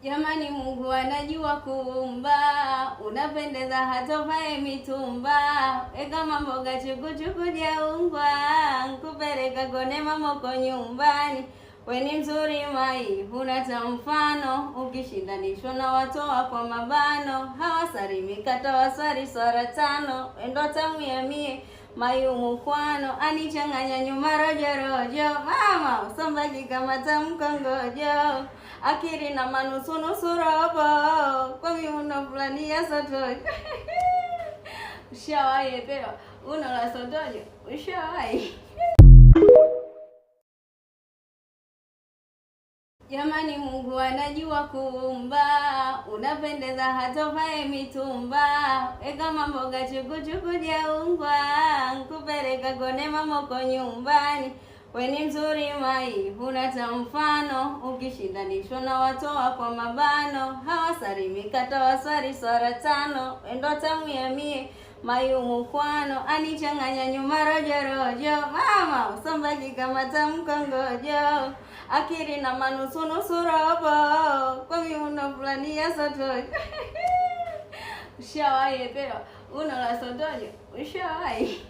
Jamani, Mungu anajua kuumba, unapendeza hata uvae mitumba. Eka mamboga chukuchuku jaungwa, nkupeleka kone mamoko nyumbani. We ni mzuri mai, huna ta mfano, ukishindanishwa na watoa kwa mabano. Hawasalimika tawaswari swara tano, endo tamu ya mie mayumu kwano. Anichanganya nyuma rojo rojo, mama usombaki kama tamkongojo. Akiri na manusu nusu robo, kwa miuno fulani ya sotojo. Ushawahi pewa uno la sotojo? Ushawahi? Jamani, Mungu anajua kuumba, unapendeza hata uvae mitumba. Eka mamboga chukuchuku jaungwa, nkupeleka kone mamoko nyumbani. We ni mzuri mai, huna ta mfano, ukishindanishwa na watoa kwa mabano. Hawasalimika tawaswari swara tano, endo tamu ya mie mayumu kwano. Anichanganya nyuma rojo rojo, mama usombaki kama tamkongojo. Akiri na manusu nusu robo, kwa miuno fulani ya sotojo. Ushawahi pewa uno la sotojo? Ushawahi?